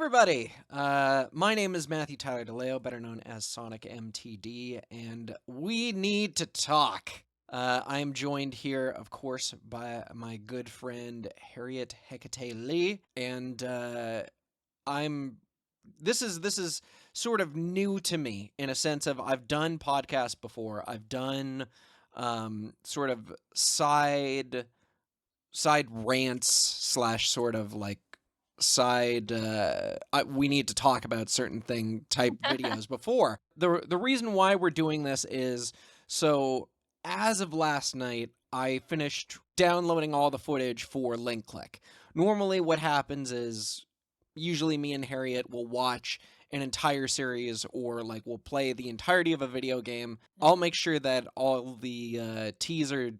everybody. My name is Matthew Tyler DeLeo, better known as SonicMTD, and we need to talk. I am joined here, of course, by my good friend Harriet Hecate Lee, and I'm. This is sort of new to me in a sense of I've done podcasts before. I've done sort of side rants slash sort of like side we need to talk about certain thing type videos before. The reason why we're doing this is so as of last night I finished downloading all the footage for Link Click. Normally what happens is usually me and Harriet will watch an entire series or like we'll play the entirety of a video game. I'll Mhm. make sure that all the T's are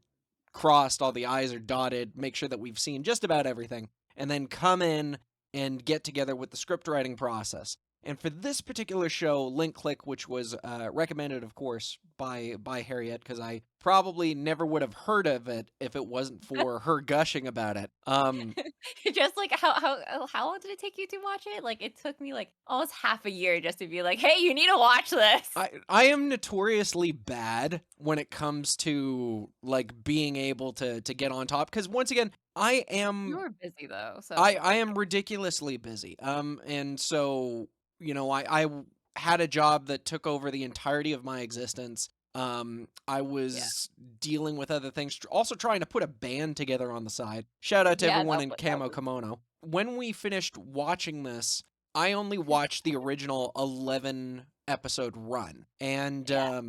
crossed, all the I's are dotted, make sure that we've seen just about everything, and then come in and get together with the script writing process. And for this particular show, Link Click, which was recommended, of course, by Harriet, because I probably never would have heard of it if it wasn't for her gushing about it. Just like how long did it take you to watch it? Like it took me like almost half a year just to be like, "Hey, you need to watch this." I am notoriously bad when it comes to like being able to get on top because once again I You am were busy though, I so I like am ridiculously busy. And so, had a job that took over the entirety of my existence. I yeah. was dealing with other things, also trying to put a band together on the side. Shout out to Yeah, everyone that in that Camo was Kimono. When we finished watching this, I only watched the original 11 episode run. And yeah.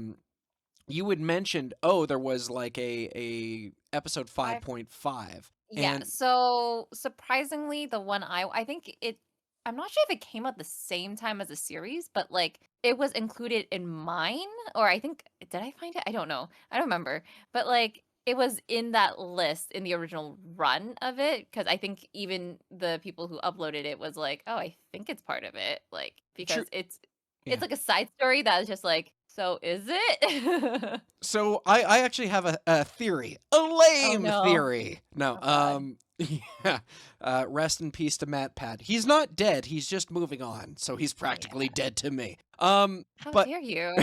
you had mentioned, oh, there was like a episode 5 5.5. Yeah, And so surprisingly the one I think it I'm not sure if it came out the same time as the series, but like it was included in mine or I think did I find it? I don't know. I don't remember. But like it was in that list in the original run of it because I think even the people who uploaded it was like, "Oh, I think it's part of it." Like because true. it's Yeah. like a side story that is just like, "So is it?" So I actually have a theory, a Oh lame no. theory. No, Oh god. yeah. Rest in peace to Matt Pat. He's not dead. He's just moving on. So he's Yeah. practically dead to me. How But dare you?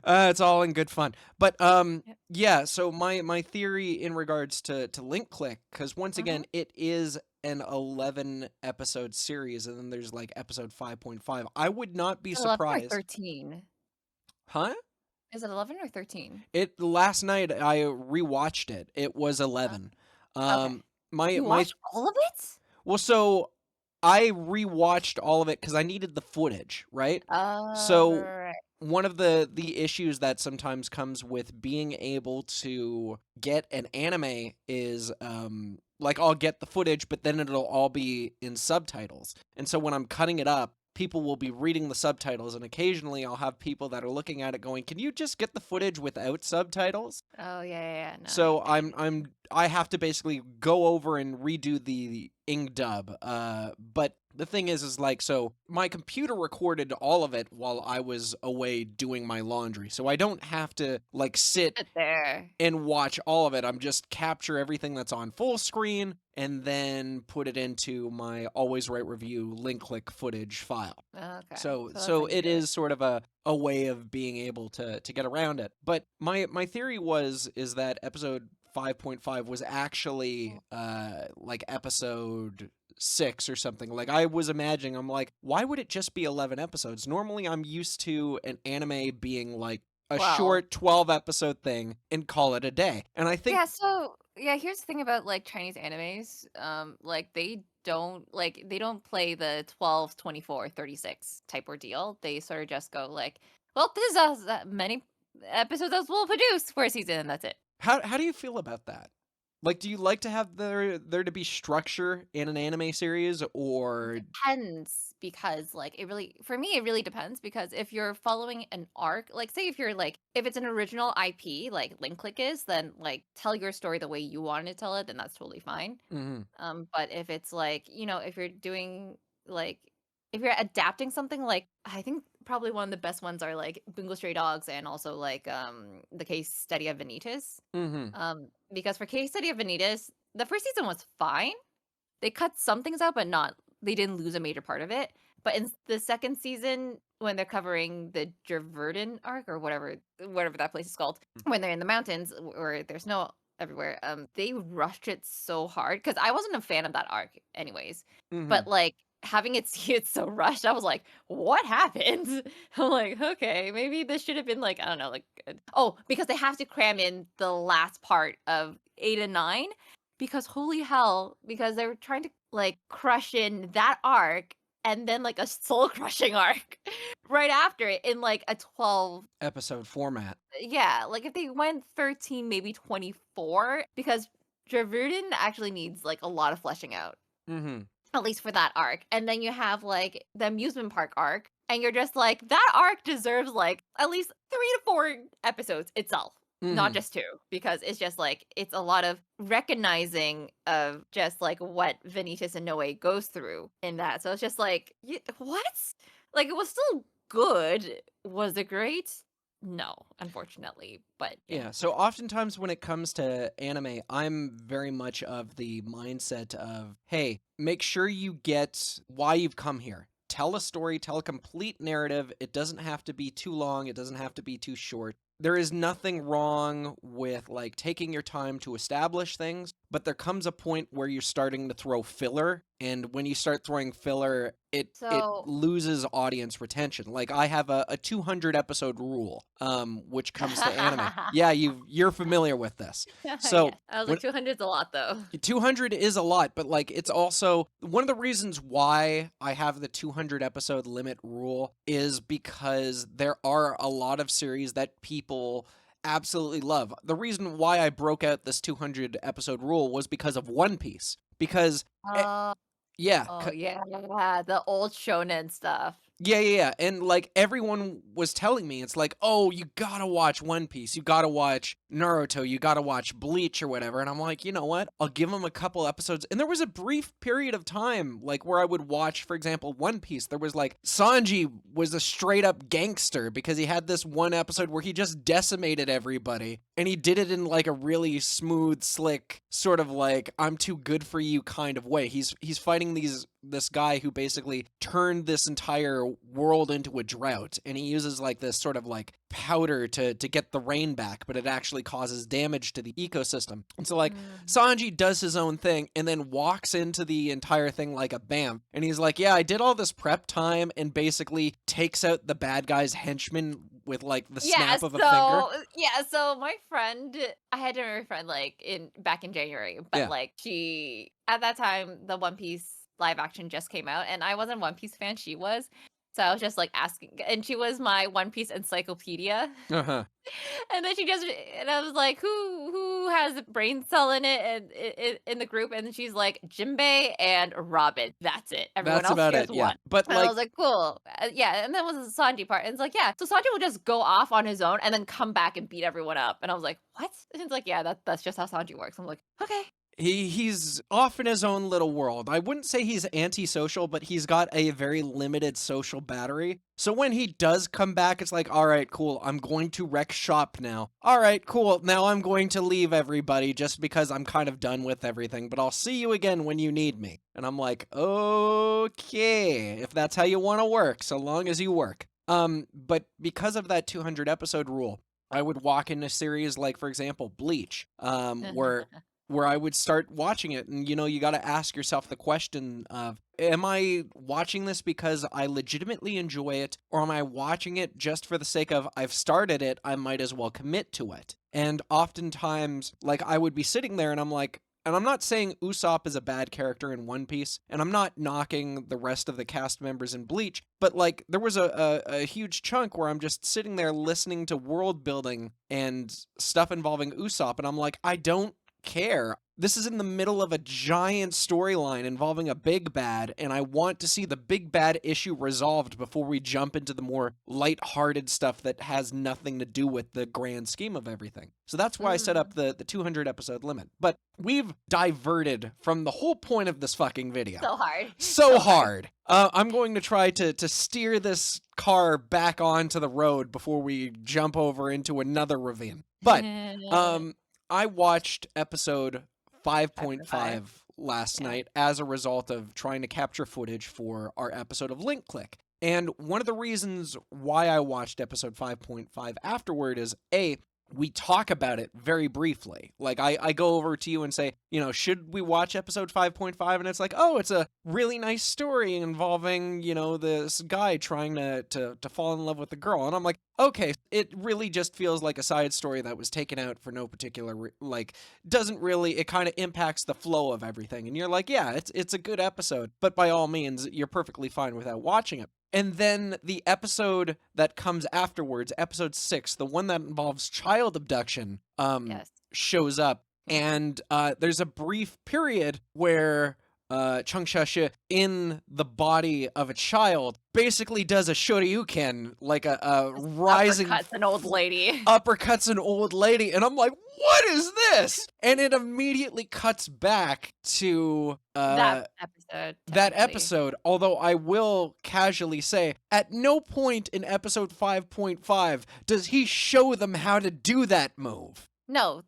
it's all in good fun. But Yeah. yeah. So my theory in regards to Link Click, because once Mhm. again, it is an 11 episode series, and then there's like episode 5.5. I would not be Is it 11 or surprised, 13? huh? Is it 11 or 13? It last night I rewatched it. It was Oh, 11. okay. Um my You my watched all of it? well so I rewatched all of it cuz I needed the footage, right? Oh, So right. one of the issues that sometimes comes with being able to get an anime is like I'll get the footage but then it'll all be in subtitles. And so when I'm cutting it up, people will be reading the subtitles and occasionally I'll have people that are looking at it going, "Can you just get the footage without subtitles?" Oh, yeah, yeah, yeah. No, So I get it. I have to basically go over and redo the ing dub. But the thing is like so my computer recorded all of it while I was away doing my laundry. So I don't have to like sit Sit there. and watch all of it. I'm just capture everything that's on full screen and then put it into my always write review link click footage file. Okay. So that's how So you it do it. is sort of a way of being able to get around it. But my theory is that episode 5.5 was actually Oh, like episode 6 or something. Like I was imagining, I'm like, why would it just be 11 episodes? Normally I'm used to an anime being like a 12. short 12 episode thing and call it a day. And I think Yeah, so yeah, here's the thing about like Chinese animes. Like they don't play the 12, 24, 36 type ordeal. They sort of just go like, well, this is as many episodes as we'll produce for a season, and that's it. how do you feel about that? Like do you like to have there to be structure in an anime series or Depends because like it really for me it really depends because if you're following an arc, like say if you're like if it's an original IP like Link Click is, then like tell your story the way you want to tell it, then that's totally fine. Mhm. But if it's like, if you're doing like if you're adapting something like I think probably one of the best ones are like Bungo Stray Dogs and also like the case study of Vanitas. Mhm. Because for case study of Vanitas, the first season was fine They cut some things out, but not they didn't lose a major part of it. But in the second season, when they're covering the Jerverdin arc or whatever that place is called, when they're in the mountains where there's snow everywhere, they rushed it so hard because I wasn't a fan of that arc anyways. But Mhm. like having it see it so rushed, I was like, what happened? I'm like, okay, maybe this should have been like, I don't know, like oh, because they have to cram in the last part of 8 and 9 because holy hell, because they were trying to like crush in that arc and then like a soul crushing arc right after it in like a 12. Episode format. Yeah, like if they went 13, maybe 24, because Dravidin actually needs like a lot of fleshing out, Mhm. at least for that arc. And then you have like the amusement park arc, and you're just like, that arc deserves like at least 3 to 4 episodes itself, not Mhm. just two, because it's just like it's a lot of recognizing of just like what Vanitas and Noe goes through in that. So it's just like, what? Like it was still good. Was it great? No, unfortunately, but yeah. Yeah, so oftentimes when it comes to anime, I'm very much of the mindset of, hey, make sure you get why you've come here. Tell a story, tell a complete narrative. It doesn't have to be too long, it doesn't have to be too short. There is nothing wrong with like taking your time to establish things, but there comes a point where you're starting to throw filler, and when you start throwing filler, it So loses audience retention. Like I have a 200 episode rule, which comes to anime. Yeah, you're familiar with this. yeah, So I was like when 200's a lot though. 200 is a lot, but like it's also one of the reasons why I have the 200 episode limit rule is because there are a lot of series that people absolutely love. The reason why I broke out this 200 episode rule was because of One Piece. Because Oh, yeah, oh yeah, the old shonen stuff. yeah, and, like, everyone was telling me, it's like, "Oh, you gotta watch One Piece, you gotta watch Naruto, you gotta watch Bleach," or whatever, and I'm like, "You know what? I'll give them a couple episodes," and there was a brief period of time, like, where I would watch, for example, One Piece. There was, like Sanji was a straight up gangster because he had this one episode where he just decimated everybody, and he did it in, like, a really smooth, slick, sort of like, "I'm too good for you" kind of way. He's fighting this guy who basically turned this entire world into a drought, and he uses like this sort of like powder to get the rain back, but it actually causes damage to the ecosystem. And so like Mm. Sanji does his own thing and then walks into the entire thing like a bam, and he's like, yeah, I did all this prep time, and basically takes out the bad guy's henchman with like the Yeah, snap of a finger. so my friend, I had dinner with a friend like in back in January, but Yeah. like she at that time the One Piece live action just came out and I wasn't a One Piece fan, she was. So I was just like asking and she was my One Piece encyclopedia. Uh-huh. And then she just and I was like, "Who has a brain cell in it and in the group?" And she's like, "Jinbei and Robin. That's it. Everyone That's else about shares it. Yeah. one." But And I like was like, "Cool." Yeah, and then was the Sanji part. And it's like, "Yeah." So Sanji would just go off on his own and then come back and beat everyone up. And I was like, "What?" And it's like, "Yeah, that's just how Sanji works." I'm like, "Okay." he's off in his own little world. I wouldn't say he's antisocial, but he's got a very limited social battery. So when he does come back, it's like, all right, cool. I'm going to wreck shop now. All right, cool. Now I'm going to leave everybody just because I'm kind of done with everything, but I'll see you again when you need me. And I'm like, okay, if that's how you want to work, so long as you work. But because of that 200 episode rule, I would walk in a series like, for example, Bleach, where I would start watching it, and you got to ask yourself the question of, am I watching this because I legitimately enjoy it, or am I watching it just for the sake of I've started it, I might as well commit to it? And oftentimes, like, I would be sitting there and I'm like, and I'm not saying Usopp is a bad character in One Piece, and I'm not knocking the rest of the cast members in Bleach, but like there was a huge chunk where I'm just sitting there listening to world building and stuff involving Usopp, and I'm like, I don't care. This is in the middle of a giant storyline involving a big bad, and I want to see the big bad issue resolved before we jump into the more light-hearted stuff that has nothing to do with the grand scheme of everything. So that's why I set up Mm, the 200 episode limit. But we've diverted from the whole point of this fucking video so hard. so So hard. hard. I'm going to try to steer this car back onto the road before we jump over into another ravine. But um, I watched episode 5.5 5.5. last Yeah. night as a result of trying to capture footage for our episode of Link Click. And one of the reasons why I watched episode 5.5 afterward is A, we talk about it very briefly. Like I go over to you and say, should we watch episode 5.5? And it's like, oh, it's a really nice story involving, this guy trying to fall in love with the girl. And I'm like, okay, it really just feels like a side story that was taken out for no particular doesn't really, it kind of impacts the flow of everything. And you're like, yeah, it's a good episode, but by all means, you're perfectly fine without watching it. And then the episode that comes afterwards, episode 6, the one that involves child abduction, Yes. shows up. Mhm. And there's a brief period where Chung Shashi, in the body of a child, basically does a shoryuken, like a Just rising uppercuts an old lady. uppercuts an old lady, and I'm like, what is this? And it immediately cuts back to That episode, that technically. episode, although I will casually say, at no point in episode 5.5 does he show them how to do that move. No,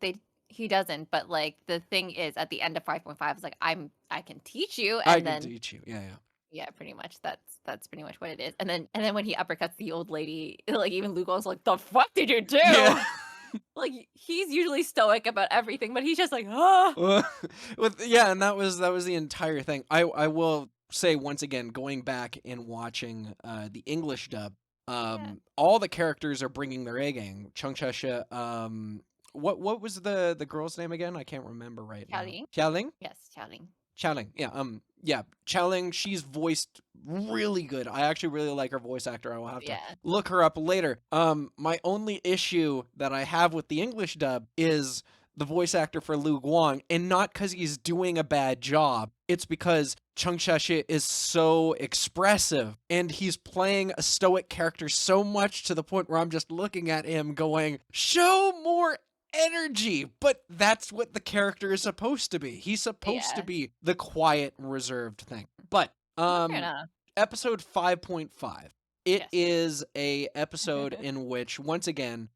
he doesn't, but, like, the thing is, at the end of 5.5, it's like, I can teach you, I and can then teach you. Yeah, yeah. yeah, pretty much, that's pretty much what it is, and then when he uppercuts the old lady, like, even Lugo's like, "The fuck did you do?" Yeah. Like, he's usually stoic about everything, but he's just like, "Ah!" Yeah, and that was the entire thing. I will say once again, going back and watching the English dub, Yeah. all the characters are bringing their A game. Chung Chasha, what was the girl's name again? I can't remember right now. Xiaoling? Xiaoling? Yes, Xiaoling. Xiaoling. Yeah, Xiaoling, she's voiced really good. I actually really like her voice actor. I will have to Yeah. look her up later. My only issue that I have with the English dub is the voice actor for Lu Guang, and not because he's doing a bad job. It's because Chung Shashi is so expressive, and he's playing a stoic character so much to the point where I'm just looking at him going, show more energy. But that's what the character is supposed to be. He's supposed to Yeah. be the quiet and reserved thing. But No, fair enough. episode 5.5, it Yes. is a episode in which, once again,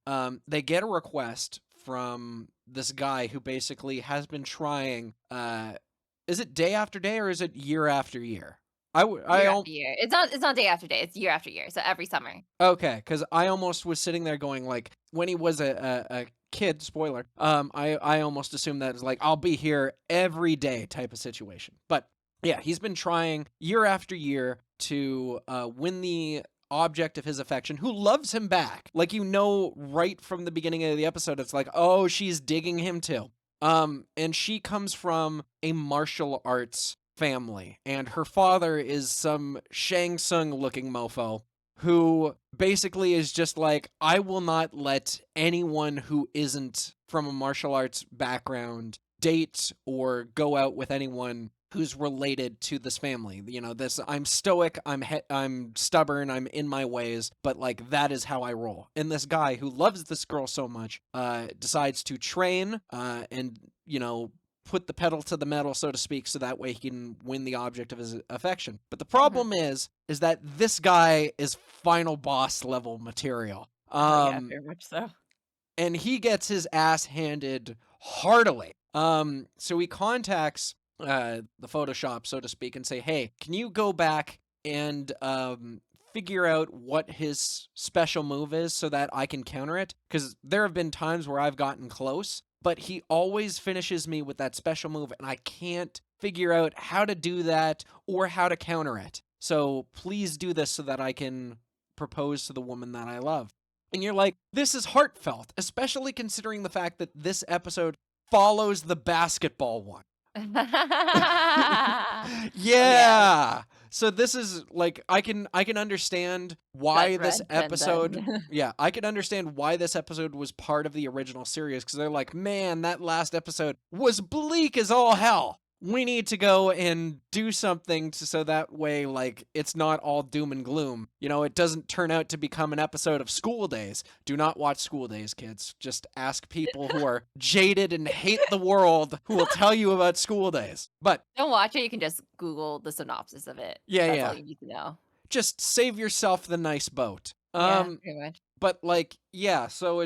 they get a request from this guy who basically has been trying, is it day after day or is it year after year? I Year al- after year. It's not day after day, it's year after year, so every summer. okay, because I almost was sitting there going, like, when he was a kid, spoiler, I almost assumed that it's like, I'll be here every day type of situation. But yeah, he's been trying year after year to win the object of his affection, who loves him back. Like, right from the beginning of the episode, it's like, oh, she's digging him too. And she comes from a martial arts family, and her father is some Shang Tsung looking mofo who basically is just like, I will not let anyone who isn't from a martial arts background date or go out with anyone who's related to this family. This, I'm stoic, I'm stubborn, I'm in my ways, but like that is how I roll. And this guy who loves this girl so much decides to train and put the pedal to the metal, so to speak, so that way he can win the object of his affection. But the Mhm. problem is that this guy is final boss level material. Oh, yeah, very much so. And he gets his ass handed heartily. So he contacts the Photoshop, so to speak, and say, "Hey, can you go back and figure out what his special move is so that I can counter it? Because there have been times where I've gotten close, but he always finishes me with that special move, and I can't figure out how to do that or how to counter it. So please do this so that I can propose to the woman that I love." And you're like, this is heartfelt, especially considering the fact that this episode follows the basketball one. Oh, yeah. Yeah. So this is like, I can understand Gut why this wrench and episode then yeah, I can understand why this episode was part of the original series, because they're like, man, that last episode was bleak as all hell. We need to go and do something so that way, like, it's not all doom and gloom. It doesn't turn out to become an episode of School Days. Do not watch School Days, kids. Just ask people who are jaded and hate the world who will tell you about School Days. But don't watch it, you can just Google the synopsis of it. yeah, That's all yeah. you need to know. Just save yourself the nice boat. Yeah, pretty much. But like, yeah, so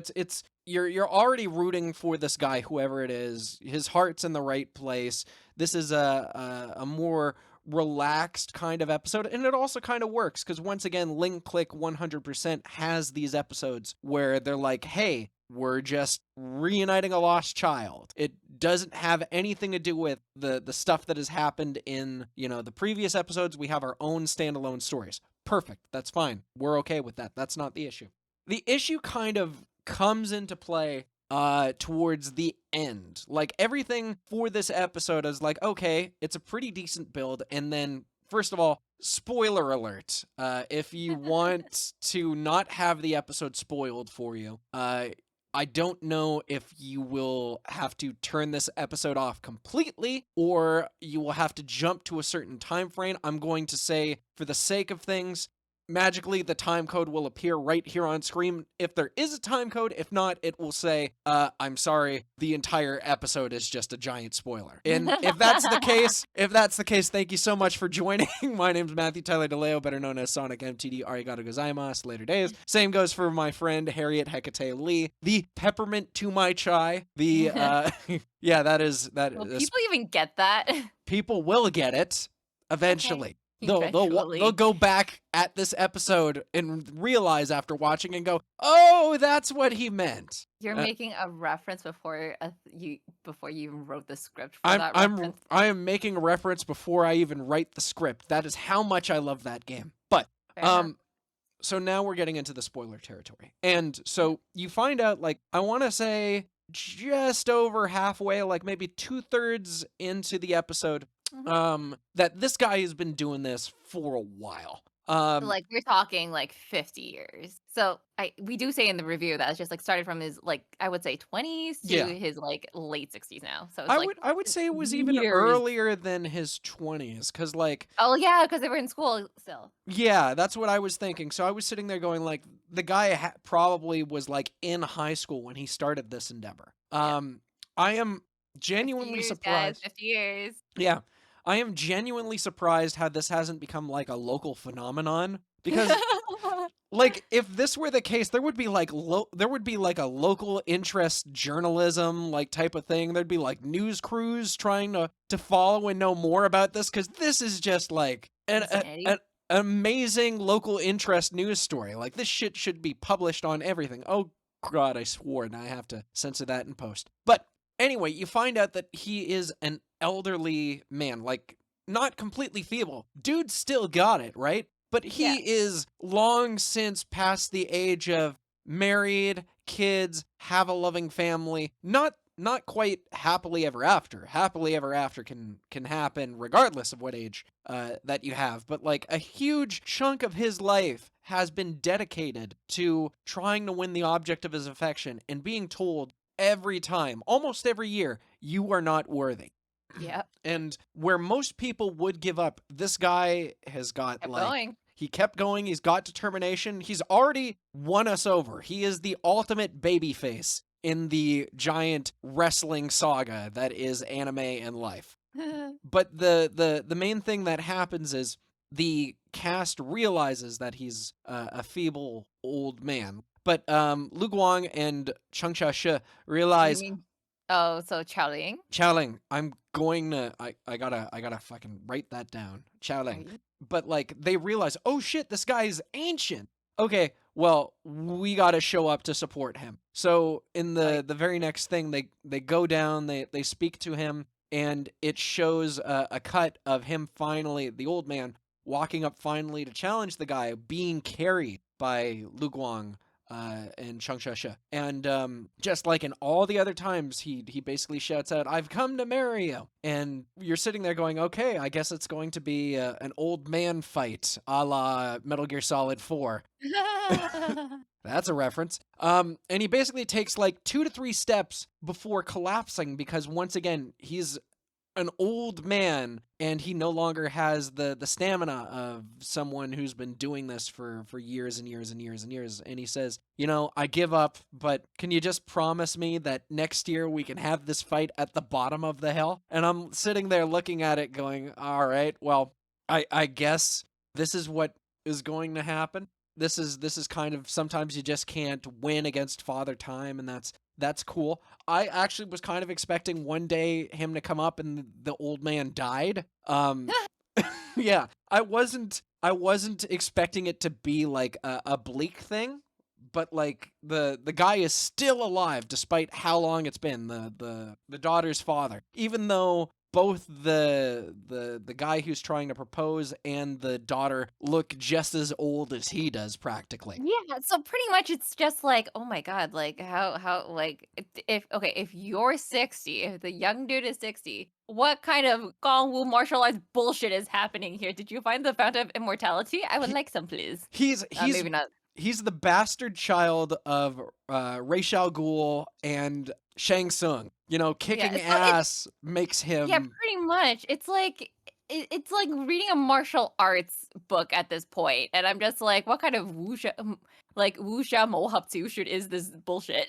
you're already rooting for this guy, whoever it is. His heart's in the right place. this is a more relaxed kind of episode, and it also kind of works because once again, Link Click 100% has these episodes where they're like, hey, we're just reuniting a lost child. It doesn't have anything to do with the stuff that has happened in, you know, the previous episodes. We have our own standalone stories. Perfect. That's fine. We're okay with that. That's not the issue. The issue kind of comes into play towards the end. Like, everything for this episode is like, okay, it's a pretty decent build, and then first of all, spoiler alert, if you want to not have the episode spoiled for you, I don't know if you will have to turn this episode off completely or you will have to jump to a certain time frame. I'm going to say, for the sake of things, magically the time code will appear right here on screen if there is a time code. If not, it will say, I'm sorry, the entire episode is just a giant spoiler. And if that's the case, thank you so much for joining. My name's Matthew Tyler DeLeo, better known as SonicMTD. Arigato gozaimasu. Later days. Same goes for my friend Harriet Hecate Lee, the peppermint to my chai. The yeah, that is Will people even get that? people will get it eventually. Okay. They'll go back at this episode and realize after watching and go, oh, that's what he meant. You're making a reference before you even wrote the script for I'm that I'm reference. I am making a reference before I even write the script. That is how much I love that game. But Fair enough. so now we're getting into the spoiler territory. And so you find out, like, I want to say just over halfway, like maybe 2/3 into the episode, that this guy has been doing this for a while. Like, we're talking like 50 years. So we do say in the review that it's just like started from his, like, I would say 20s to Yeah. his like late 60s now. So it's like I would say it was even years. earlier than his 20s, because, like, Oh yeah, because they were in school still. yeah, that's what I was thinking. So I was sitting there going, like, the guy probably was, like, in high school when he started this endeavor. Yeah. I am 50 genuinely years, guys. surprised. 50 years. Yeah, I am genuinely surprised how this hasn't become, like, a local phenomenon, because like, if this were the case, there would be like a local interest journalism like type of thing. There'd be like news crews trying to follow and know more about this, because this is just like an amazing local interest news story. Like, this shit should be published on everything. Oh god, I swore, and I have to censor that in post. But anyway, you find out that he is an elderly man, like, not completely feeble. Dude still got it, right? But he Yeah. is long since past the age of married, kids, have a loving family. Not quite happily ever after. Happily ever after can happen regardless of what age that you have. But, like, a huge chunk of his life has been dedicated to trying to win the object of his affection and being told every time, almost every year, you are not worthy. Yeah. And where most people would give up, this guy has got, Kept like, going. he kept going. He's got determination. He's already won us over. He is the ultimate babyface in the giant wrestling saga that is anime and life. But the main thing that happens is the cast realizes that he's a feeble old man. But Lu Guang and Changsha Shi You realize, mean, oh, so Chowling? Chowling, I'm going to I gotta fucking write that down. Chowling. But, like, they realize, oh shit, this guy is ancient. Okay, well, we gotta show up to support him. So in the very next thing, they go down, they speak to him, and it shows a cut of him finally, the old man, walking up finally to challenge the guy, being carried by Lu Guang and Changsha Shi. And just like in all the other times, he basically shouts out, "I've come to marry you." And you're sitting there going, okay, I guess it's going to be an old man fight, a la Metal Gear Solid 4. That's a reference. And he basically takes like 2 to 3 steps before collapsing, because once again, he's an old man and he no longer has the stamina of someone who's been doing this for years and years and years and years. And he says, I give up, but can you just promise me that next year we can have this fight at the bottom of the hill? And I'm sitting there looking at it going, all right, well, I guess this is what is going to happen. This is kind of, sometimes you just can't win against Father Time, and That's cool. I actually was kind of expecting one day him to come up and the old man died. Yeah, I wasn't expecting it to be like a bleak thing, but like the guy is still alive despite how long it's been. The daughter's father, even though both the guy who's trying to propose and the daughter look just as old as he does practically. Yeah, so pretty much it's just like, oh my god, like how like if okay, if you're 60, if the young dude is 60, what kind of Gong Wu martial arts bullshit is happening here? Did you find the fountain of immortality? I would He like some, please. he's he's Maybe not. he's the bastard child of Ra's al Ghul and Shang Tsung. You know, Yeah, kicking so it's ass makes yeah, him. pretty much. It's like it's like reading a martial arts book at this point, and I'm just like, what kind of like wuxia mo shoot is this bullshit?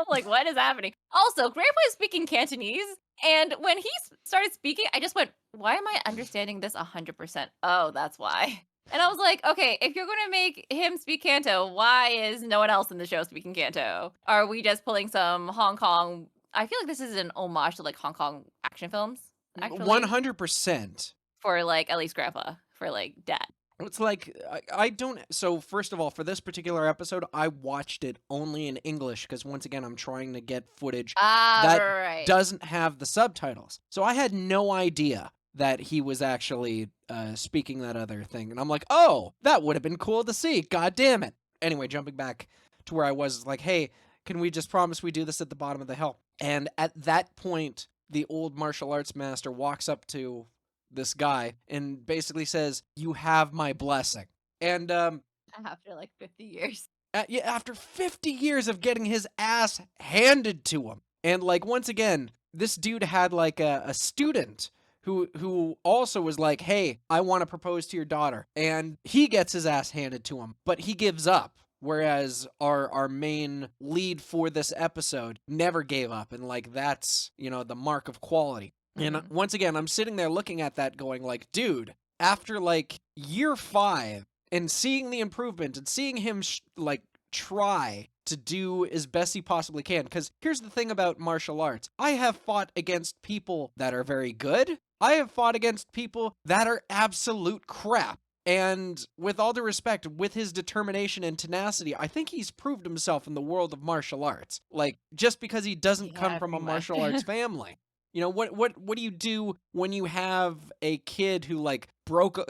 Like, what is happening? Also, Grandpa is speaking Cantonese, and when he started speaking, I just went, why am I understanding this 100%? Oh, that's why. And I was like, okay, if you're gonna make him speak Canto, why is no one else in the show speaking Canto? Are we just pulling some Hong Kong? I feel like this is an homage to like Hong Kong action films, actually, 100%. for like at least Grandpa, for like dad. It's like I don't. So first of all, for this particular episode, I watched it only in English because once again, I'm trying to get footage Ah, that right. doesn't have the subtitles. So I had no idea that he was actually speaking that other thing, and I'm like, oh, that would have been cool to see. God damn it. Anyway, jumping back to where I was, like, hey, can we just promise we do this at the bottom of the hill? And at that point, the old martial arts master walks up to this guy and basically says, "You have my blessing." And After like 50 years. yeah, after 50 years of getting his ass handed to him, and like once again, this dude had like a student who also was like, "Hey, I want to propose to your daughter," and he gets his ass handed to him, but he gives up. Whereas our main lead for this episode never gave up, and like that's the mark of quality. And Mhm. once again, I'm sitting there looking at that going like, dude, after like year 5 and seeing the improvement and seeing him like try to do as best he possibly can. Because here's the thing about martial arts. I have fought against people that are very good. I have fought against people that are absolute crap. And with all due respect, with his determination and tenacity, I think he's proved himself in the world of martial arts. Like, just because he doesn't come Yeah, from a pretty much. martial arts family. What do you do when you have a kid who like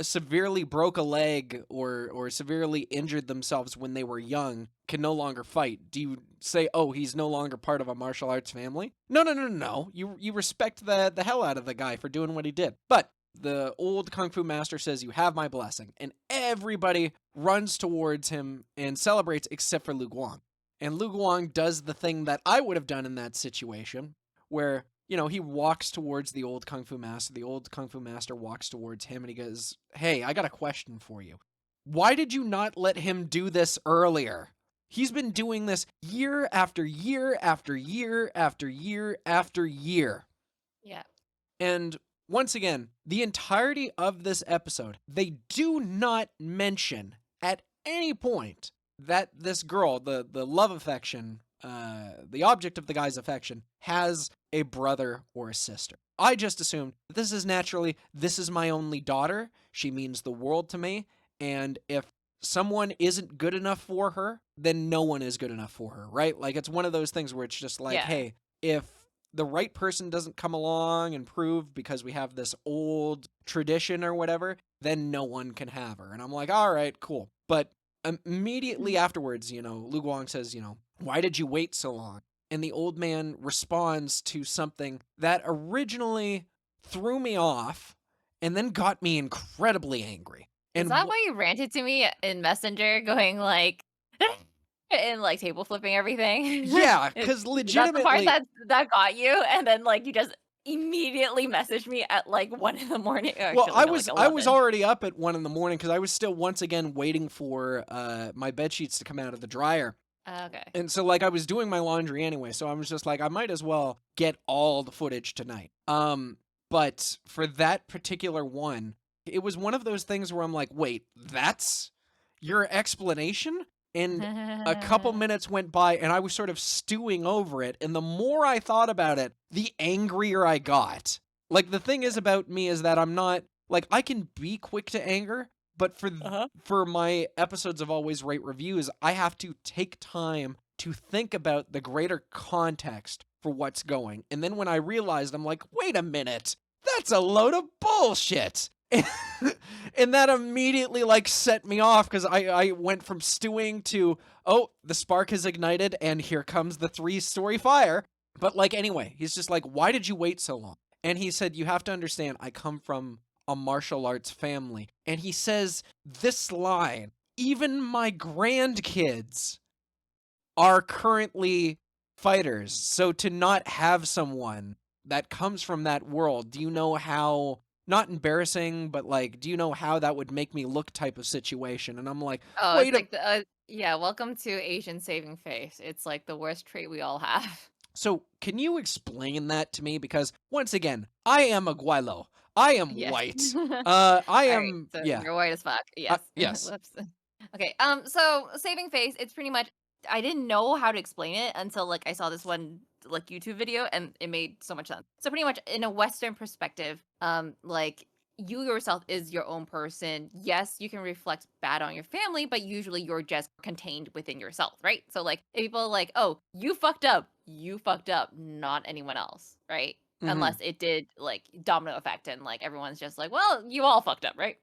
severely broke a leg or severely injured themselves when they were young, can no longer fight? Do you say, "Oh, he's no longer part of a martial arts family"? No, no, no, no, no. You respect the hell out of the guy for doing what he did. But the old kung fu master says, "You have my blessing," and everybody runs towards him and celebrates except for Lu Guang. And Lu Guang does the thing that I would have done in that situation, where he walks towards the old kung fu master. The old kung fu master walks towards him and he goes, "Hey, I got a question for you. Why did you not let him do this earlier? He's been doing this year after year after year after year after year." Yeah. And once again, the entirety of this episode, they do not mention at any point that this girl, the love affection, the object of the guy's affection, has a brother or a sister. I just assumed this is my only daughter. She means the world to me. And if someone isn't good enough for her, then no one is good enough for her, right? Like it's one of those things where it's just like, Yeah. hey, if the right person doesn't come along and prove because we have this old tradition or whatever, then no one can have her. And I'm like, all right, cool. But immediately afterwards, Lu Guang says, "Why did you wait so long?" And the old man responds to something that originally threw me off and then got me incredibly angry. Is And that why you ranted to me in Messenger going like and like table flipping everything? yeah, Is because is that the part legitimately, that got you? And then like you just immediately messaged me at like 1 in the morning, or well, actually I no, like was I was 11. already up at 1 in the morning because I was still once again waiting for my bed sheets to come out of the dryer. Okay. And so like I was doing my laundry anyway, so I was just like I might as well get all the footage tonight. But for that particular one, it was one of those things where I'm like, "Wait, that's your explanation?" And a couple minutes went by and I was sort of stewing over it. And the more I thought about it, the angrier I got. Like, the thing is about me is that I'm not, like, I can be quick to anger, but Uh-huh. for my episodes of Always Rate Reviews, I have to take time to think about the greater context for what's going. And then when I realized, I'm like, wait a minute, that's a load of bullshit. And that immediately like set me off because I went from stewing to, oh, the spark has ignited and here comes the 3-story fire. But like, anyway, he's just like, why did you wait so long? And he said, you have to understand, I come from a martial arts family. And he says this line, even my grandkids are currently fighters. So to not have someone that comes from that world, do you know how, not embarrassing, but like, do you know how that would make me look type of situation? And I'm like, Oh, it's wait a, like yeah, welcome to Asian saving face. It's like the worst trait we all have. so can you explain that to me? Because once again, I am a Guaylo. I am Yes. white. I Alright, am, so yeah, you're white as fuck. Yes. yes. Whoops. Okay, so saving face, it's pretty much I didn't know how to explain it until, like, I saw this one, like, YouTube video, and it made so much sense. So pretty much in a Western perspective, like, you yourself is your own person. Yes, you can reflect bad on your family, but usually you're just contained within yourself, right? So, like, if people are like, "Oh, you fucked up, not anyone else," right? Hmm. Unless it did, like, domino effect and, like, everyone's just like, "Well, you all fucked up," right?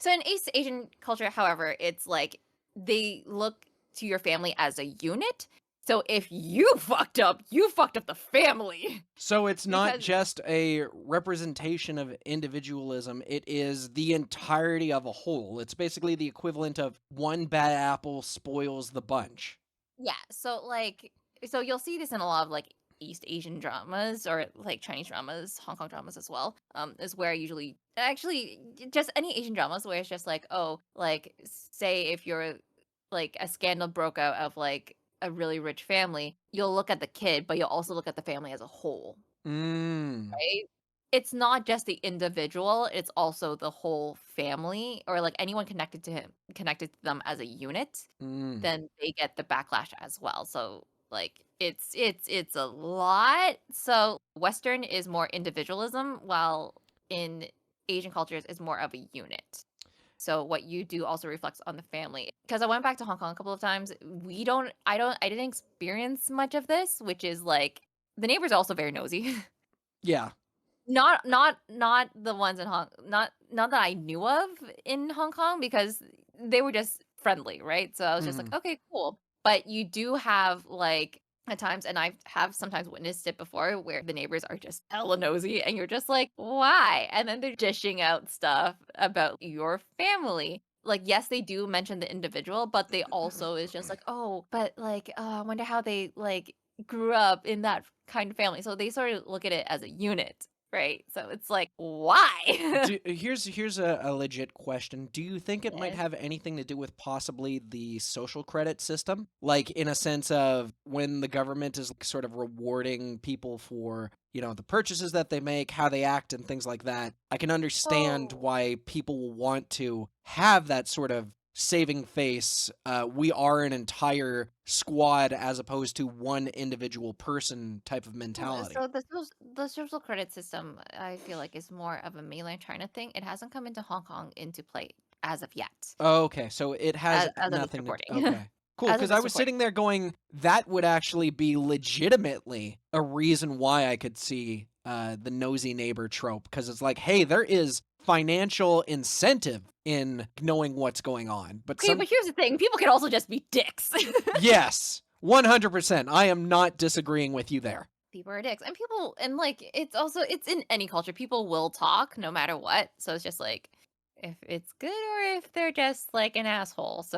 So in East Asian culture, however, it's like they look to your family as a unit. So if you fucked up the family. So it's not Because just a representation of individualism, it is the entirety of a whole. It's basically the equivalent of one bad apple spoils the bunch. yeah, so you'll see this in a lot of like East Asian dramas or like Chinese dramas, Hong Kong dramas as well. Is where I usually actually just any Asian dramas where it's just like, oh, like say if you're like a scandal broke out of like a really rich family, you'll look at the kid, but you'll also look at the family as a whole, Mm. right? It's not just the individual, it's also the whole family or like anyone connected to them as a unit, Mm. then they get the backlash as well. So like it's a lot. So Western is more individualism, while in Asian cultures is more of a unit. So what you do also reflects on the family. Because I went back to Hong Kong a couple of times. I didn't experience much of this, which is like the neighbors are also very nosy. Yeah. Not the ones in not that I knew of in Hong Kong because they were just friendly, right? So I was just like, Mhm. "Okay, cool." But you do have, like, at times and I have sometimes witnessed it before where the neighbors are just hella nosy and you're just like, "Why?" And then they're dishing out stuff about your family. Like, yes, they do mention the individual, but they also is just like, "Oh, but, like, I wonder how they, like, grew up in that kind of family." So they sort of look at it as a unit. Right, so it's like, "Why?" Here's a legit question. Do you think it might Yes. have anything to do with possibly the social credit system? Like in a sense of when the government is like, sort of rewarding people for, the purchases that they make, how they act and things like that. I can understand So why people will want to have that sort of saving face. We are an entire squad as opposed to one individual person type of mentality. so the social credit system, I feel like, is more of a mainland China thing. It hasn't come into Hong Kong into play as of yet, Okay, so it has as of this nothing to d recording. okay. Cool, As of because I this was recording. sitting there going, that would actually be legitimately a reason why I could see, the nosy neighbor trope. Because it's like, "Hey, there is financial incentive in knowing what's going on," but Okay, some but here's the thing, people can also just be dicks. yes, 100%, I am not disagreeing with you there. People are dicks, and like, it's in any culture, people will talk no matter what, so it's just like, if it's good or if they're just, like, an asshole, so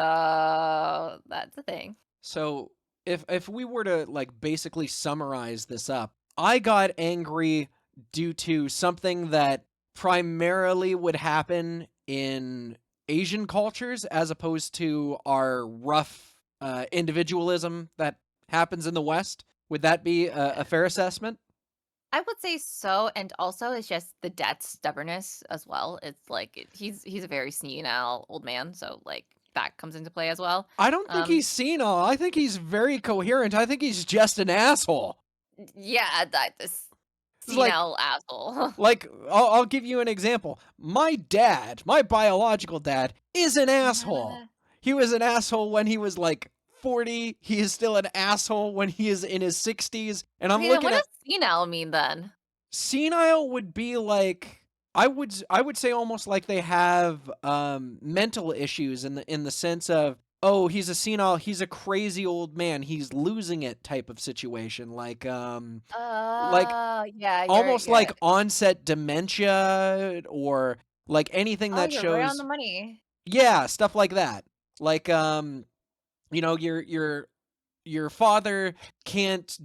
that's the thing. So if we were to like basically summarize this up, I got angry due to something that primarily would happen in Asian cultures as opposed to our rough individualism that happens in the West. Would that be a fair assessment? I would say so, and also it's just the dad's stubbornness as well. It's like he's a very senile old man, so like that comes into play as well. I don't think Um, he's senile. I think he's very coherent. I think he's just an asshole. yeah, that this It's like senile asshole. I'll give you an example. My dad, my biological dad, is an asshole. He was an asshole when he was like 40. He is still an asshole when he is in his 60s. And I'm Okay, then looking what does at senile mean then? senile would be like I would say almost like they have mental issues in the sense of, oh, he's a senile, he's a crazy old man, he's losing it type of situation, like Yeah, almost you're like onset dementia or like anything oh, that you're right on the shows, money. yeah, stuff like that. Like your father can't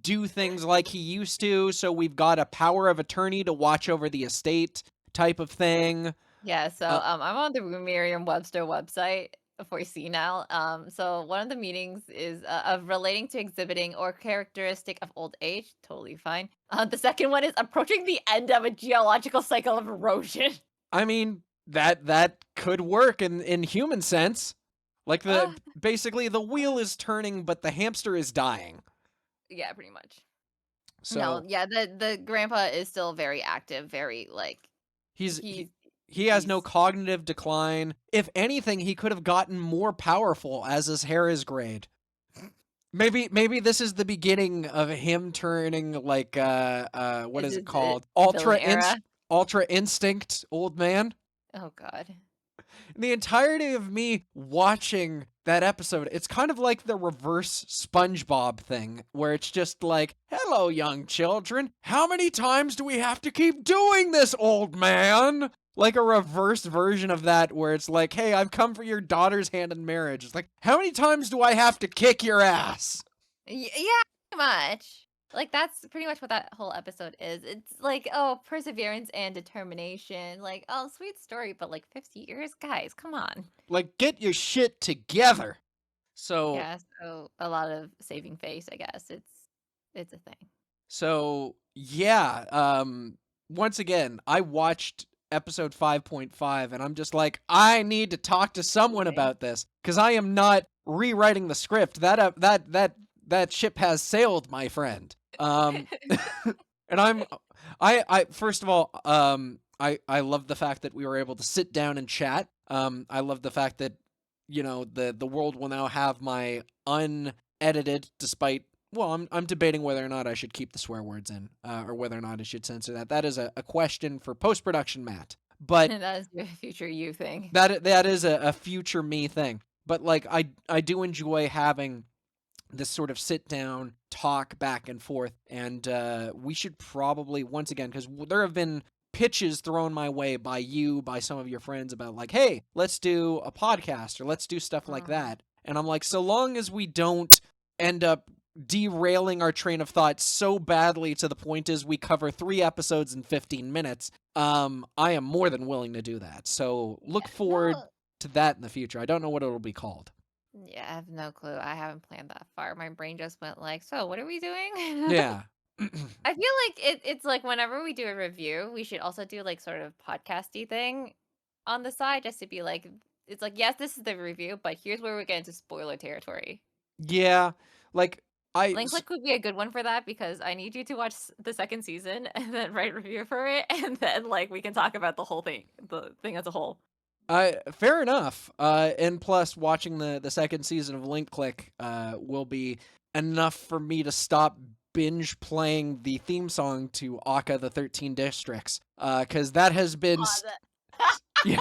do things like he used to, so we've got a power of attorney to watch over the estate type of thing. Yeah, so, Uh, I'm on the Merriam-Webster website for senile. So one of the meanings is, of relating to exhibiting or characteristic of old age, totally fine. The second one is approaching the end of a geological cycle of erosion. I mean, that could work in human sense. Like Uh, basically the wheel uh, is turning, but the hamster is dying. yeah, pretty much. No, So yeah, the grandpa is still very active, very, he's he's he he has no he's cognitive decline. If anything, he could have gotten more powerful as his hair is grayed. Maybe this is the beginning of him turning like what this is it is called? villain era. Ultra instinct old man. Oh god. The entirety of me watching that episode, it's kind of like the reverse SpongeBob thing, where it's just like, hello, young children. How many times do we have to keep doing this, old man? Like a reverse version of that, where it's like, hey, I've come for your daughter's hand in marriage. It's like, how many times do I have to kick your ass? Yeah, pretty much. Like, that's pretty much what that whole episode is. It's like, oh, perseverance and determination. Like, oh, sweet story, but like 50 years? Guys, come on. Like, get your shit together. So Yeah, so a lot of saving face, I guess. It's a thing. So yeah, once again, I watched episode 5.5 and I'm just like, I need to talk to someone Leaving. about this because I am not rewriting the script. That ship has sailed, my friend. And I first of all, I love the fact that we were able to sit down and chat. I love the fact that the world will now have my unedited, despite, well, I'm debating whether or not I should keep the swear words in, or whether or not I should censor that. That is a question for post production, Matt. But That is your future you thing. that is a future me thing. But like I do enjoy having this sort of sit down talk back and forth, and we should probably once again, because there have been pitches thrown my way by you, by some of your friends about like, hey, let's do a podcast or let's do stuff like Mhm. that, and I'm like, so long as we don't end up derailing our train of thought so badly to the point is we cover 3 episodes in 15 minutes, I am more than willing to do that. So look forward No. to that in the future. I don't know what it'll be called. Yeah, I have no clue. I haven't planned that far. My brain just went like, so what are we doing? Yeah. I feel like it's like whenever we do a review, we should also do like sort of podcasty thing on the side just to be like, it's like, yes, this is the review, but here's where we get into spoiler territory. Yeah, like I Link Click would be a good one for that because I need you to watch the second season and then write a review for it, and then like we can talk about the thing as a whole. I fair enough. And plus watching the second season of Link Click will be enough for me to stop binge playing the theme song to Aka the 13 Districts. Cuz that has been Pause it. yeah,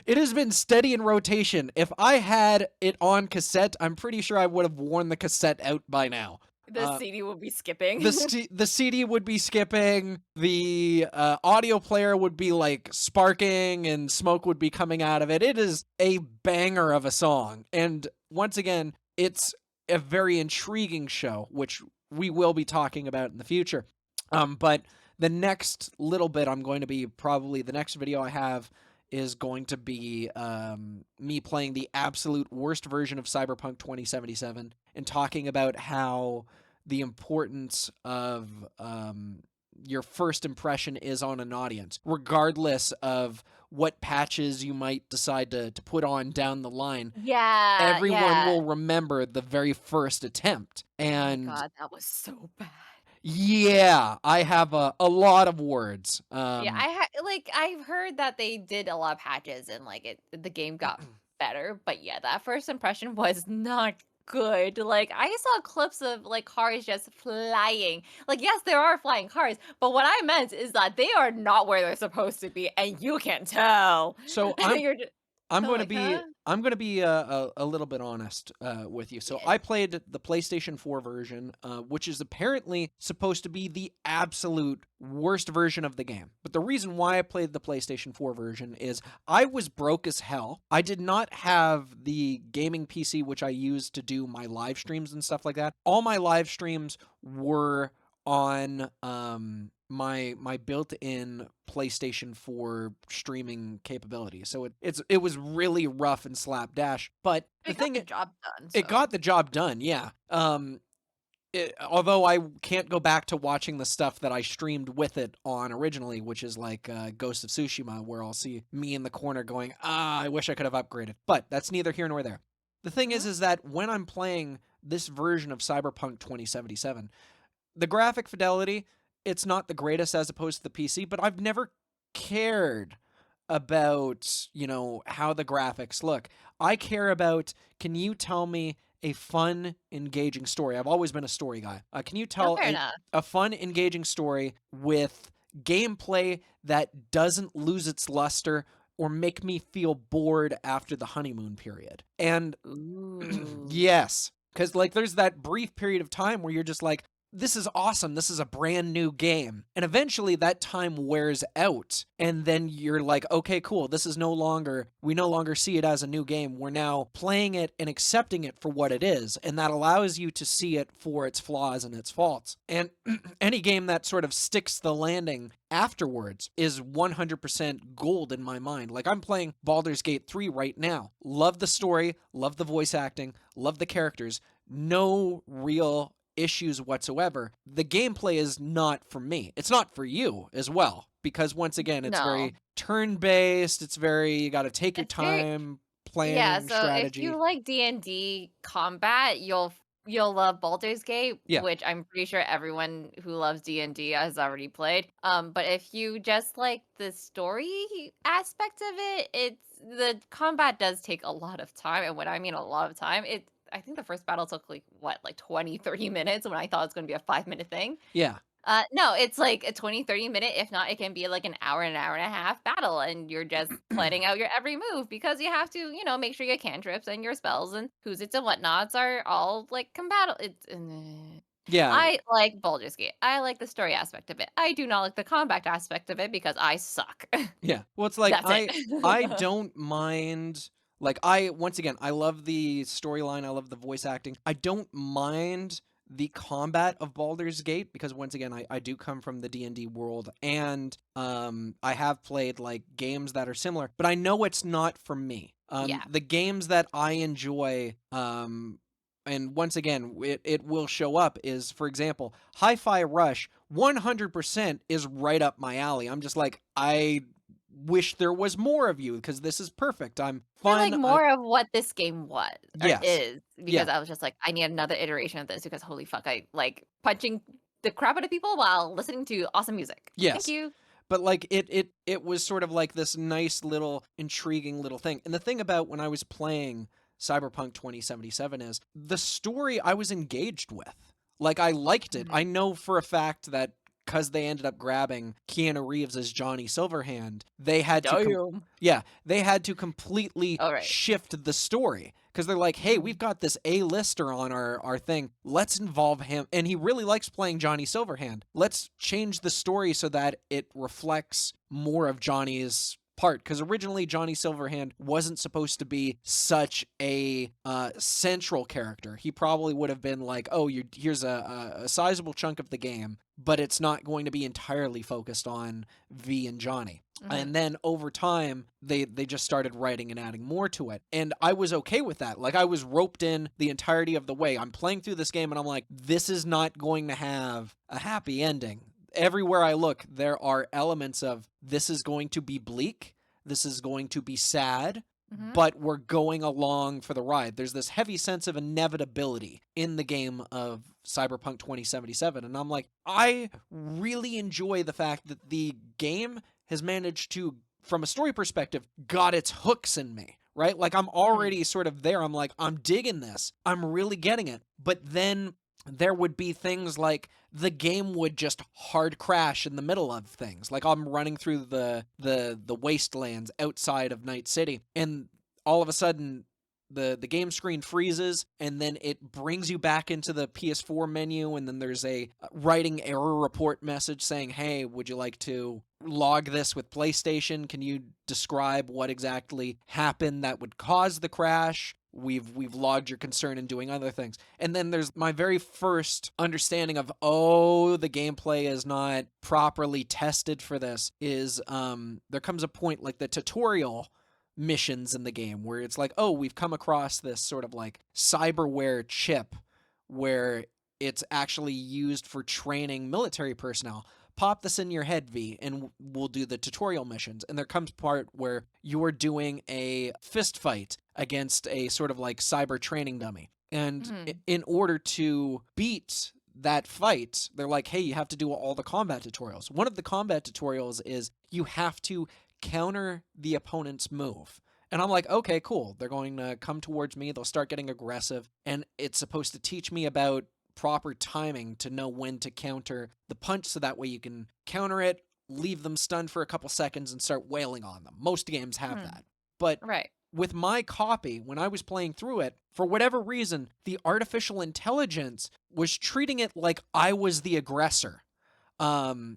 it has been steady in rotation. If I had it on cassette, I'm pretty sure I would have worn the cassette out by now. The Uh, CD will be skipping. the CD would be skipping, the audio player would be like sparking, and smoke would be coming out of it. It is a banger of a song, and once again, it's a very intriguing show, which we will be talking about in the future. But the next little bit, I'm going to be probably the next video I have is going to be me playing the absolute worst version of Cyberpunk 2077 and talking about how the importance of your first impression is on an audience, regardless of what patches you might decide to put on down the line, Yeah, everyone yeah. will remember the very first attempt. Oh my And god, that was so bad. yeah, I have a lot of words. Yeah, like, I've heard that they did a lot of patches and, like, the game got better, but yeah, that first impression was not good. Like, I saw clips of, like, cars just flying. Like, yes, there are flying cars, but what I meant is that they are not where they're supposed to be, and you can tell. So You're just I'm I'm going to like, be "Huh?" I'm going to be a little bit honest with you. So Yeah. I played the PlayStation 4 version, which is apparently supposed to be the absolute worst version of the game. But the reason why I played the PlayStation 4 version is I was broke as hell. I did not have the gaming PC which I used to do my live streams and stuff like that. All my live streams were on my built-in PlayStation 4 streaming capability. So it was really rough and slapdash. But the They got thing the job done, it so got the job done, yeah. Although I can't go back to watching the stuff that I streamed with it on originally, which is like Ghost of Tsushima, where I'll see me in the corner going, I wish I could have upgraded. But that's neither here nor there. The thing mhm. is that when I'm playing this version of Cyberpunk 2077, the graphic fidelity, it's not the greatest as opposed to the PC, but I've never cared about, how the graphics look. I care about, can you tell me a fun, engaging story? I've always been a story guy. Can you Oh, tell fair a, enough. a fun, engaging story with gameplay that doesn't lose its luster or make me feel bored after the honeymoon period? And Ooh. yes, because like there's that brief period of time where you're just like, this is awesome. This is a brand new game. And eventually that time wears out. And then you're like, okay, cool. We no longer see it as a new game. We're now playing it and accepting it for what it is. And that allows you to see it for its flaws and its faults. And any game that sort of sticks the landing afterwards is 100% gold in my mind. Like I'm playing Baldur's Gate 3 right now. Love the story, love the voice acting, love the characters. No real issues whatsoever. The gameplay is not for me. It's not for you as well, because once again, it's No. very turn-based. It's very, you got to take your It's very time, Yeah, planning, so if strategy. you like D&D combat, you'll love Baldur's Gate, Yeah. which I'm pretty sure everyone who loves D&D has already played. But if you just like the story aspect of it, the combat does take a lot of time, and when I mean a lot of time, I think the first battle took like what, like 20, 30 minutes when I thought it was going to be a 5-minute thing. Yeah. No, it's like a 20, 30 minute, if not, it can be like an hour and a half battle, and you're just planning out your every move because you have to, make sure your cantrips and your spells and who's its and whatnots are all like compatible. Yeah. I like Baldur's Gate. I like the story aspect of it. I do not like the combat aspect of it because I suck. Yeah. Well, it's like That's it. I don't mind, like I once again, I love the storyline, I love the voice acting. I don't mind the combat of Baldur's Gate because once again, I do come from the D&D world, and I have played like games that are similar, but I know it's not for me. Yeah. The games that I enjoy, and once again, it will show up is, for example, Hi-Fi Rush 100% is right up my alley. I'm just like, I wish there was more of you because this is perfect. I'm Or like fun. more of what this game was or Yes. is, Yeah. because I was just like, I need another iteration of this because holy fuck, I like punching the crap out of people while listening to awesome music. Thank Yes. you. But like it was sort of like this nice little intriguing little thing. And the thing about when I was playing Cyberpunk 2077 is the story I was engaged with. Like I liked it. I Mhm. know for a fact that because they ended up grabbing Keanu Reeves as Johnny Silverhand, they had to Damn. yeah, they had to completely All right. shift the story because they're like, hey, we've Mhm. got this A-lister on our thing. Let's involve him. And he really likes playing Johnny Silverhand. Let's change the story so that it reflects more of Johnny's part, because originally Johnny Silverhand wasn't supposed to be such a central character. He probably would have been like, oh, here's a sizable chunk of the game, but it's not going to be entirely focused on V and Johnny. Mhm. And then over time, they just started writing and adding more to it. And I was okay with that. Like I was roped in the entirety of the way. I'm playing through this game and I'm like, this is not going to have a happy ending. Everywhere I look, there are elements of this is going to be bleak. This is going to be sad, Mhm. but we're going along for the ride. There's this heavy sense of inevitability in the game of Cyberpunk 2077. And I'm like, I really enjoy the fact that the game has managed to, from a story perspective, got its hooks in me, right? Like I'm Mhm. already sort of there. I'm like, I'm digging this. I'm really getting it. But then there would be things like the game would just hard crash in the middle of things. Like I'm running through the wastelands outside of Night City, and all of a sudden the game screen freezes, and then it brings you back into the PS4 menu, and then there's a writing error report message saying, "Hey, would you like to log this with PlayStation? Can you describe what exactly happened that would cause the crash? We've logged your concern in doing other things." And then there's my very first understanding of, oh, the gameplay is not properly tested for this, is there comes a point like the tutorial missions in the game where it's like, oh, we've come across this sort of like cyberware chip where it's actually used for training military personnel. Pop this in your head, V, and we'll do the tutorial missions. And there comes part where you're doing a fist fight against a sort of like cyber training dummy. And Mhm. in order to beat that fight, they're like, hey, you have to do all the combat tutorials. One of the combat tutorials is you have to counter the opponent's move. And I'm like, okay, cool. They're going to come towards me. They'll start getting aggressive. And it's supposed to teach me about proper timing to know when to counter the punch so that way you can counter it, leave them stunned for a couple seconds, and start wailing on them. Most games have Mhm. that. But Right. with my copy, when I was playing through it, for whatever reason, the artificial intelligence was treating it like I was the aggressor. Um,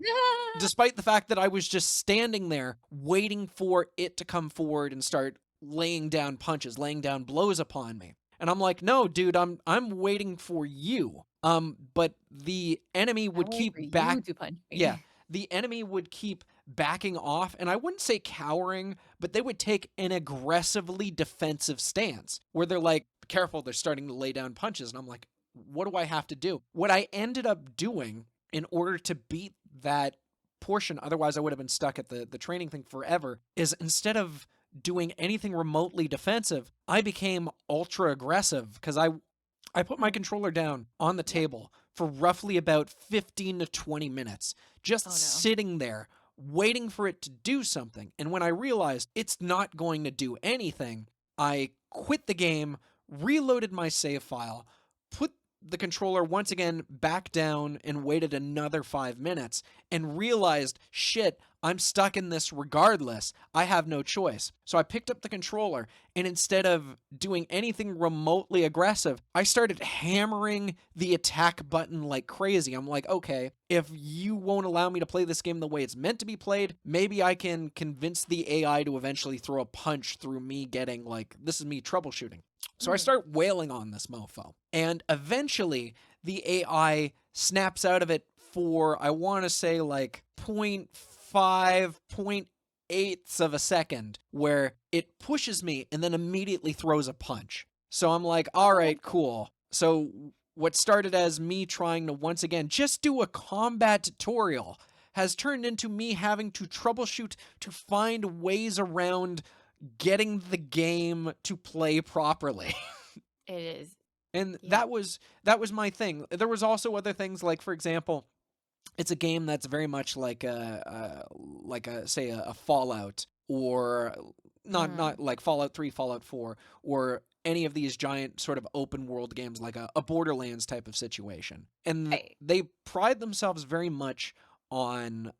Despite the fact that I was just standing there waiting for it to come forward and start laying down punches, laying down blows upon me. And I'm like, "No, dude, I'm waiting for you." But the enemy I'm would waiting keep for back you to punch yeah, me. the enemy would keep backing off, and I wouldn't say cowering, but they would take an aggressively defensive stance where they're like, "Careful, they're starting to lay down punches." And I'm like, "What do I have to do?" What I ended up doing in order to beat that portion, otherwise I would have been stuck at the training thing forever, is instead of doing anything remotely defensive, I became ultra aggressive because I put my Mm. controller down on the Yep. table for roughly about 15 to 20 minutes, just Oh, no. sitting there waiting for it to do something. And when I realized it's not going to do anything, I quit the game, reloaded my save file, put the controller once again back down, and waited another 5 minutes, and realized, shit, I'm stuck in this regardless. I have no choice. So I picked up the controller, and instead of doing anything remotely aggressive, I started hammering the attack button like crazy. I'm like, okay, if you won't allow me to play this game the way it's meant to be played, maybe I can convince the AI to eventually throw a punch through me getting like, this is me troubleshooting. So I Mhm. start wailing on this mofo. And eventually the AI snaps out of it for, I want to say, like 0.5, 0.8 of a second, where it pushes me and then immediately throws a punch. So I'm like, all Oh, right, okay. cool. So what started as me trying to once again just do a combat tutorial has turned into me having to troubleshoot to find ways around getting the game to play properly. It is. And Yeah. that was my thing. There was also other things like, for example, it's a game that's very much like a say a Fallout, or not Mm. like Fallout 3, Fallout 4, or any of these giant sort of open world games like a Borderlands type of situation. And Right. they pride themselves very much on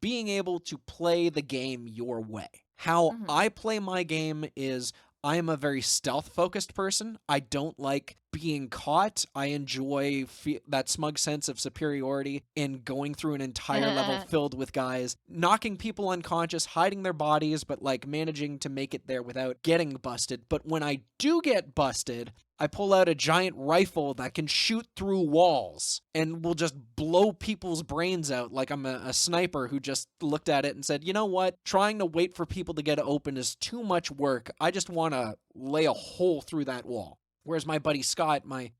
being able to play the game your way. How Mhm. I play my game is, I am a very stealth focused person. I don't like being caught. I enjoy that smug sense of superiority in going through an entire level filled with guys, knocking people unconscious, hiding their bodies, but like managing to make it there without getting busted. But when I do get busted, I pull out a giant rifle that can shoot through walls and will just blow people's brains out like I'm a sniper who just looked at it and said, you know what? Trying to wait for people to get open is too much work. I just want to lay a hole through that wall. Whereas my buddy Scott, my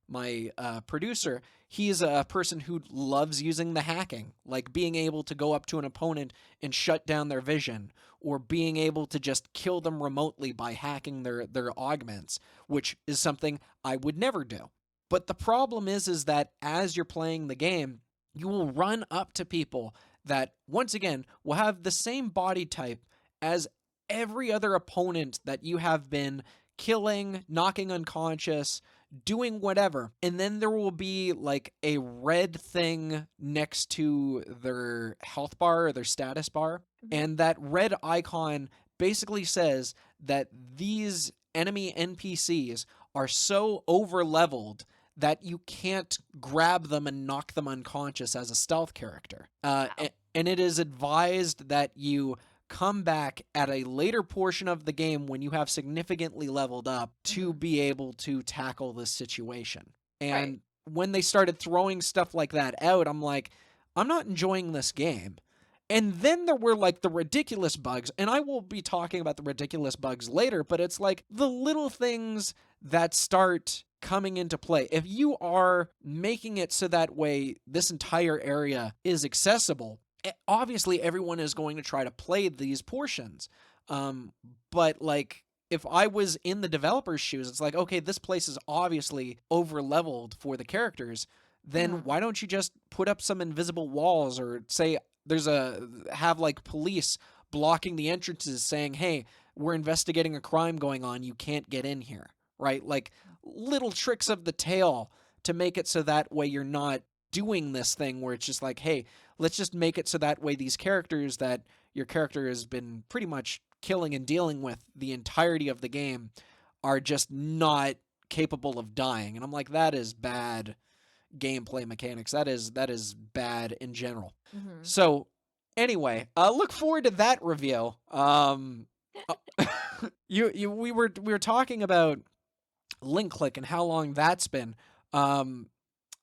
producer, he's a person who loves using the hacking, like being able to go up to an opponent and shut down their vision, or being able to just kill them remotely by hacking their augments, which is something I would never do. But the problem is that as you're playing the game, you will run up to people that, once again, will have the same body type as every other opponent that you have been killing, knocking unconscious, doing whatever. And then there will be like a red thing next to their health bar or their status bar. Mhm. And that red icon basically says that these enemy NPCs are so over leveled that you can't grab them and knock them unconscious as a stealth character. Wow. And it is advised that you come back at a later portion of the game when you have significantly leveled up to Mhm. be able to tackle this situation. Right. And when they started throwing stuff like that out, I'm like, I'm not enjoying this game. And then there were like the ridiculous bugs, and I will be talking about the ridiculous bugs later, but it's like the little things that start coming into play. If you are making it so that way this entire area is accessible, obviously everyone is going to try to play these portions. Um, but like if I was in the developer's shoes, it's like, okay, this place is obviously over leveled for the characters. Then Mhm. why don't you just put up some invisible walls, or say have like police blocking the entrances saying, hey, we're investigating a crime going on, you can't get in here, right? Like little tricks of the tail to make it so that way you're not doing this thing where it's just like, hey, let's just make it so that way these characters that your character has been pretty much killing and dealing with the entirety of the game are just not capable of dying. And I'm like, that is bad gameplay mechanics. That is bad in general. Mhm. So anyway, look forward to that review. Uh, we were talking about link click and how long that's been. Um,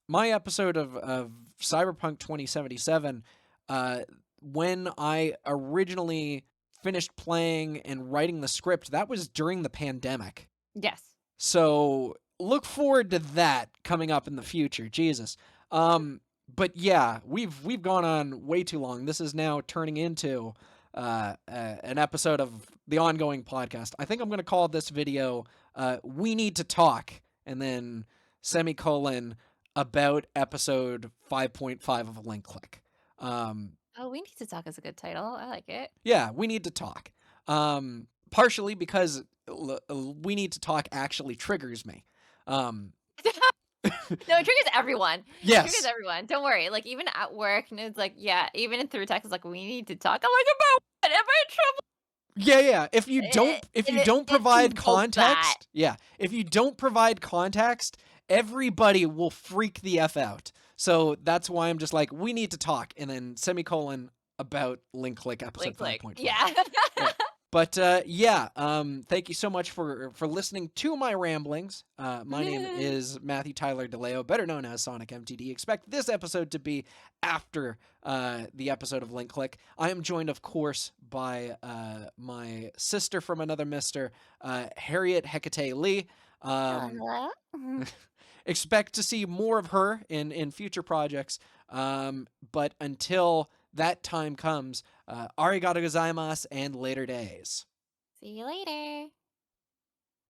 my episode of Cyberpunk 2077, uh, when I originally finished playing and writing the script, that was during the pandemic. Yes. So look forward to that coming up in the future. Jesus. But yeah, we've gone on way too long. This is now turning into an episode of the ongoing podcast. I think I'm going to call this video "We Need to Talk," and then semicolon about episode 5.5 of Link Click. Um, Oh, we need to talk is a good title. I like it. yeah, we need to talk. Partially because we need to talk actually triggers me. Um, No, it triggers everyone. It triggers yes. everyone. Don't worry. Like even at work, and it's like, yeah, even through text, it's like we need to talk. I'm like, about what? Am I in trouble? Yeah, yeah. It, If you it, don't it provide invokes that. context, yeah. If you don't provide context, everybody will freak the F out. So that's why I'm just like, we need to talk, and then semicolon about Link Click episode Link, click. 5.5. Yeah. Yeah. But yeah, thank you so much for listening to my ramblings. My name is Matthew Tyler DeLeo, better known as SonicMTD. Expect this episode to be after the episode of Link Click. I am joined, of course, by my sister from another mister, Harriet Hecate Lee. Hello, Um, hello. Mhm. expect to see more of her in future projects. But until that time comes, arigato gozaimasu and later days. See you later.